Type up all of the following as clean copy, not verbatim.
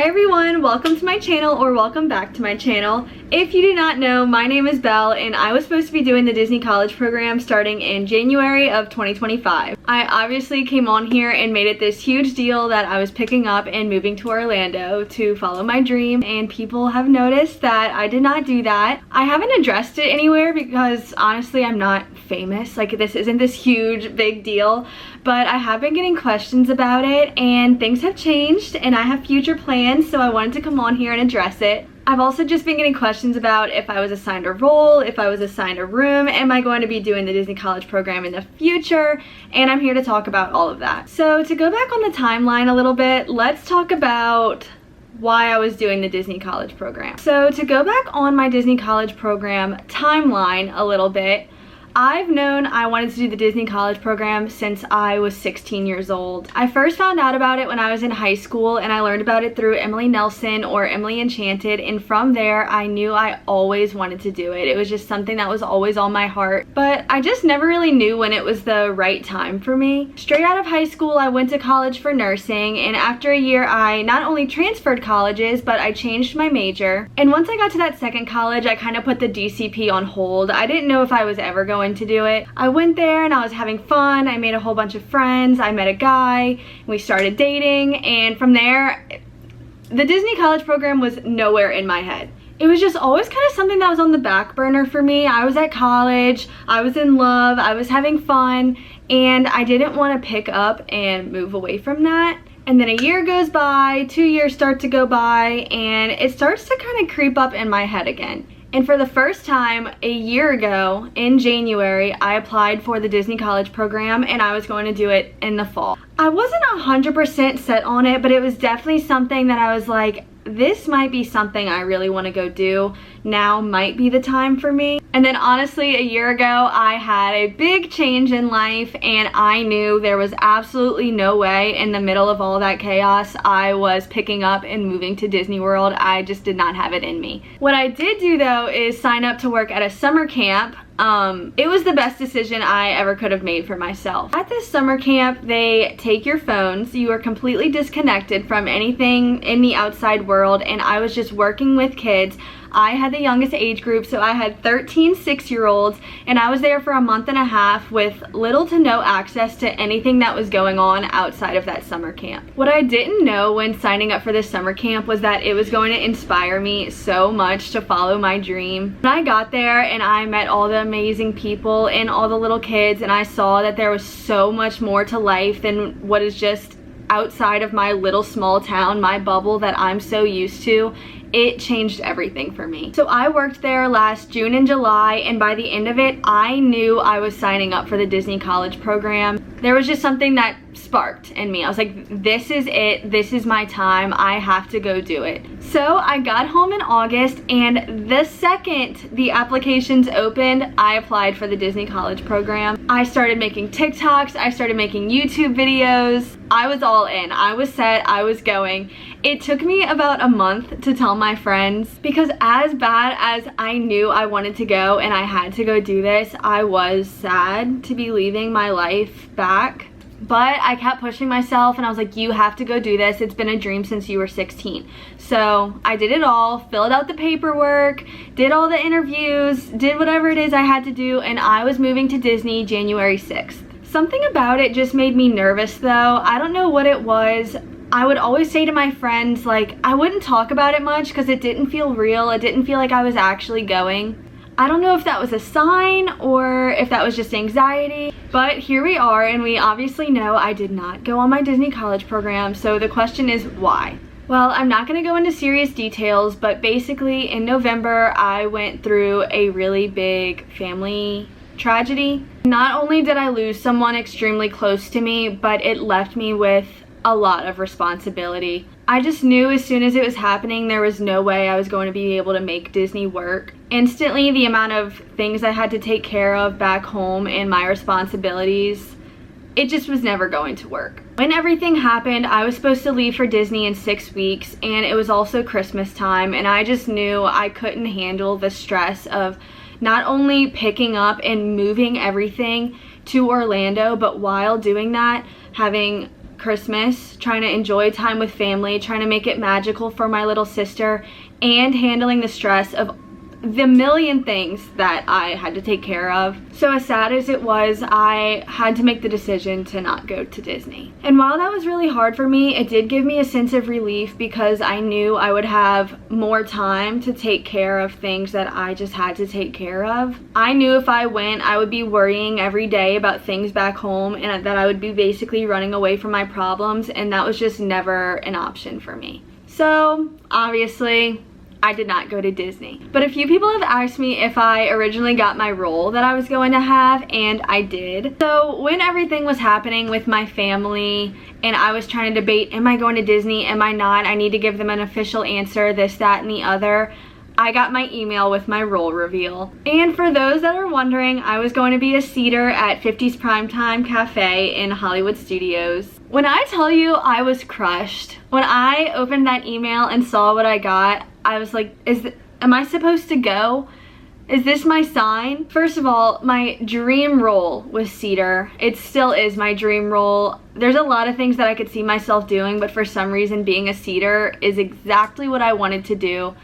everyone, welcome to my channel, or welcome back to my channel. If you do not know, my name is Belle and I was supposed to be doing the Disney College program starting in January of 2025. I obviously came on here and made it this huge deal that I was picking up and moving to Orlando to follow my dream, and people have noticed that I did not do that. I haven't addressed it anywhere because honestly I'm not famous, like this isn't this huge big deal, but I have been getting questions about it and things have changed and I have future plans, so I wanted to come on here and address it. I've also just been getting questions about if I was assigned a role, if I was assigned a room, am I going to be doing the Disney College program in the future, and I'm here to talk about all of that. So to go back on the timeline a little bit, let's talk about why I was doing the Disney College program. So to go back on my Disney College program timeline a little bit, I've known I wanted to do the Disney College program since I was 16 years old. I first found out about it when I was in high school, and I learned about it through Emily Nelson or Emily Enchanted, and from there I knew I always wanted to do it. It was just something that was always on my heart, but I just never really knew when it was the right time for me. Straight out of high school I went to college for nursing, and after a year I not only transferred colleges, but I changed my major. And once I got to that second college, I kind of put the DCP on hold. I didn't know if I was ever going to do it. I went there and I was having fun. I made a whole bunch of friends. I met a guy. We started dating, and from there, the Disney College program was nowhere in my head. It was just always kind of something that was on the back burner for me. I was at college, I was in love, I was having fun, and I didn't want to pick up and move away from that. And then a year goes by, 2 years start to go by, and it starts to kind of creep up in my head again. And for the first time a year ago in January, I applied for the Disney College program, and I was going to do it in the fall. I wasn't 100% set on it, but it was definitely something that I was like, this might be something I really want to go do. Now might be the time for me. And then honestly, a year ago, I had a big change in life, and I knew there was absolutely no way in the middle of all that chaos I was picking up and moving to Disney World. I just did not have it in me. What I did do though is sign up to work at a summer camp. It was the best decision I ever could have made for myself. At this summer camp, they take your phones. You are completely disconnected from anything in the outside world, and I was just working with kids. I had the youngest age group, so I had 13 6-year-olds, and I was there for a month and a half with little to no access to anything that was going on outside of that summer camp. What I didn't know when signing up for this summer camp was that it was going to inspire me so much to follow my dream. When I got there and I met all the amazing people and all the little kids, and I saw that there was so much more to life than what is just outside of my little small town, my bubble that I'm so used to, it changed everything for me. So I worked there last June and July, and by the end of it, I knew I was signing up for the Disney College program. There was just something that sparked in me. I was like, this is it, this is my time, I have to go do it. So I got home in August, and the second the applications opened, I applied for the Disney College program. I started making TikToks, I started making YouTube videos. I was all in, I was set, I was going. It took me about a month to tell my friends, because as bad as I knew I wanted to go and I had to go do this, I was sad to be leaving my life back. But I kept pushing myself, and I was like, you have to go do this. It's been a dream since you were 16. So I did it all, filled out the paperwork, did all the interviews, did whatever it is I had to do, and I was moving to Disney January 6th. Something about it just made me nervous though. I don't know what it was. I would always say to my friends, like, I wouldn't talk about it much because it didn't feel real. It didn't feel like I was actually going. I don't know if that was a sign or if that was just anxiety, but here we are, and we obviously know I did not go on my Disney College program, so the question is why? Well, I'm not going to go into serious details, but basically in November I went through a really big family tragedy. Not only did I lose someone extremely close to me, but it left me with a lot of responsibility. I just knew as soon as it was happening there was no way I was going to be able to make Disney work. Instantly, the amount of things I had to take care of back home and my responsibilities, it just was never going to work. When everything happened, I was supposed to leave for Disney in 6 weeks, and it was also Christmas time, and I just knew I couldn't handle the stress of not only picking up and moving everything to Orlando, but while doing that, having Christmas, trying to enjoy time with family, trying to make it magical for my little sister, and handling the stress of the million things that I had to take care of. So as sad as it was, I had to make the decision to not go to Disney. And while that was really hard for me, it did give me a sense of relief because I knew I would have more time to take care of things that I just had to take care of. I knew if I went, I would be worrying every day about things back home and that I would be basically running away from my problems, and that was just never an option for me. So obviously, I did not go to Disney. But a few people have asked me if I originally got my role that I was going to have, and I did. So when everything was happening with my family and I was trying to debate, am I going to Disney, am I not, I need to give them an official answer, this, that, and the other, I got my email with my role reveal. And for those that are wondering, I was going to be a seater at 50's Primetime Cafe in Hollywood Studios. When I tell you I was crushed, when I opened that email and saw what I got, I was like, am I supposed to go? Is this my sign? First of all, my dream role was seater. It still is my dream role. There's a lot of things that I could see myself doing, but for some reason being a seater is exactly what I wanted to do.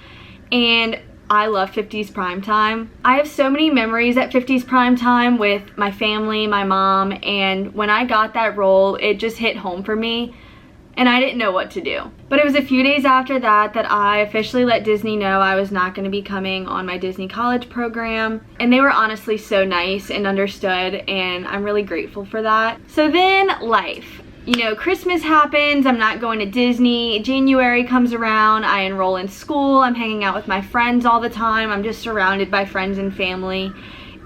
And I love 50's Primetime. I have so many memories at 50's Primetime with my family, my mom, and when I got that role, it just hit home for me, and I didn't know what to do. But it was a few days after that that I officially let Disney know I was not going to be coming on my Disney College program, and they were honestly so nice and understood, and I'm really grateful for that. So then life. You know, Christmas happens, I'm not going to Disney, January comes around, I enroll in school, I'm hanging out with my friends all the time, I'm just surrounded by friends and family,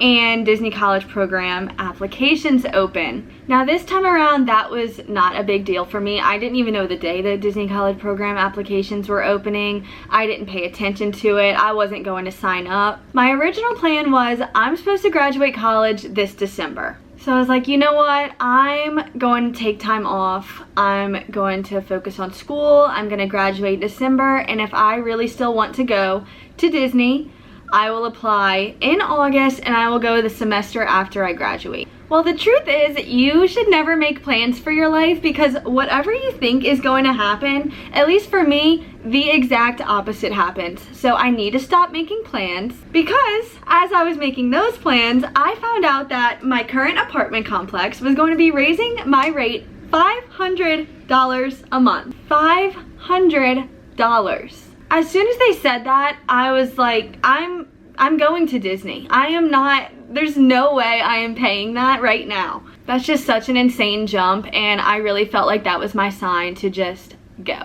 and Disney College program applications open. Now this time around, that was not a big deal for me. I didn't even know the day that Disney College program applications were opening. I didn't pay attention to it. I wasn't going to sign up. My original plan was I'm supposed to graduate college this December. So I was like, you know what, I'm going to take time off. I'm going to focus on school. I'm going to graduate December, and if I really still want to go to Disney, I will apply in August and I will go the semester after I graduate. Well, the truth is, you should never make plans for your life because whatever you think is going to happen, at least for me, the exact opposite happens. So I need to stop making plans because as I was making those plans, I found out that my current apartment complex was going to be raising my rate $500 a month. $500. As soon as they said that, I was like, I'm going to Disney. There's no way I am paying that right now. That's just such an insane jump, and I really felt like that was my sign to just go.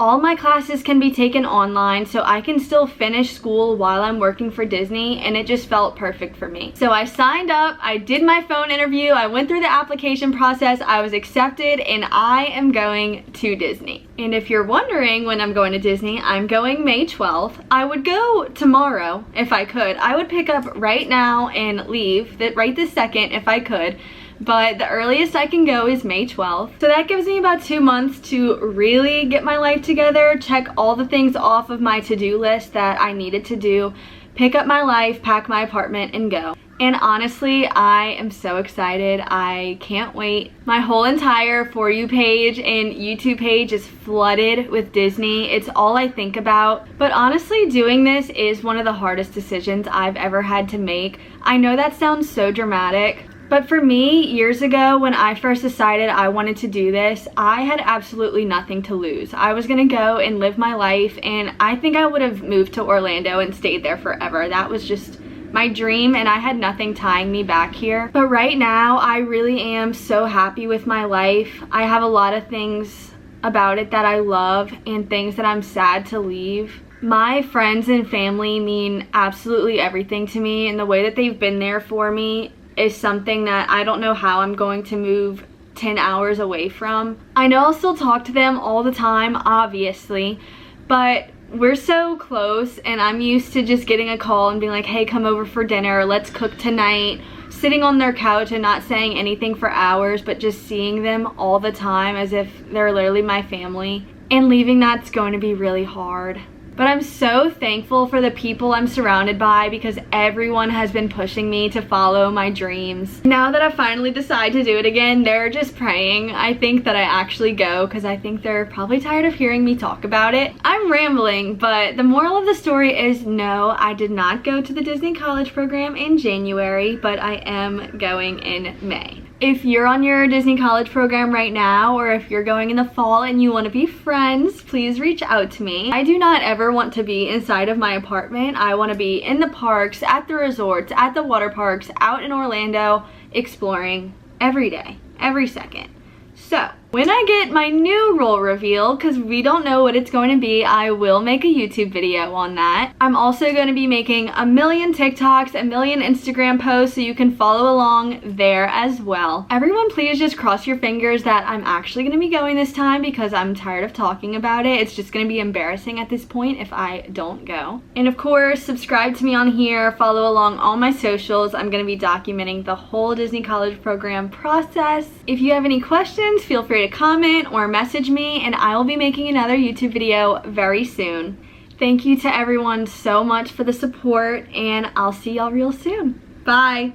All my classes can be taken online, so I can still finish school while I'm working for Disney, and it just felt perfect for me. So I signed up, I did my phone interview, I went through the application process, I was accepted, and I am going to Disney. And if you're wondering when I'm going to Disney, I'm going May 12th. I would go tomorrow if I could. I would pick up right now and leave right this second if I could. But the earliest I can go is May 12th. So that gives me about 2 months to really get my life together, check all the things off of my to-do list that I needed to do, pick up my life, pack my apartment, and go. And honestly, I am so excited. I can't wait. My whole entire For You page and YouTube page is flooded with Disney. It's all I think about. But honestly, doing this is one of the hardest decisions I've ever had to make. I know that sounds so dramatic, but for me, years ago, when I first decided I wanted to do this, I had absolutely nothing to lose. I was gonna go and live my life, and I think I would have moved to Orlando and stayed there forever. That was just my dream, and I had nothing tying me back here. But right now, I really am so happy with my life. I have a lot of things about it that I love and things that I'm sad to leave. My friends and family mean absolutely everything to me, and the way that they've been there for me is something that I don't know how I'm going to move 10 hours away from. I know I'll still talk to them all the time, obviously, but we're so close, and I'm used to just getting a call and being like, hey, come over for dinner, let's cook tonight, sitting on their couch and not saying anything for hours, but just seeing them all the time as if they're literally my family. And leaving that's going to be really hard. But I'm so thankful for the people I'm surrounded by because everyone has been pushing me to follow my dreams. Now that I finally decide to do it again, they're just praying, I think, that I actually go because I think they're probably tired of hearing me talk about it. I'm rambling, but the moral of the story is no, I did not go to the Disney College program in January, but I am going in May. If you're on your Disney College program right now, or if you're going in the fall and you want to be friends, please reach out to me. I do not ever want to be inside of my apartment. I want to be in the parks, at the resorts, at the water parks, out in Orlando, exploring every day, every second. So, when I get my new role reveal, because we don't know what it's going to be, I will make a YouTube video on that. I'm also going to be making a million TikToks, a million Instagram posts, so you can follow along there as well. Everyone please just cross your fingers that I'm actually going to be going this time because I'm tired of talking about it. It's just going to be embarrassing at this point if I don't go. And of course, subscribe to me on here, follow along all my socials. I'm going to be documenting the whole Disney College program process. If you have any questions, feel free to comment or message me, and I will be making another YouTube video very soon. Thank you to everyone so much for the support, and I'll see y'all real soon. Bye!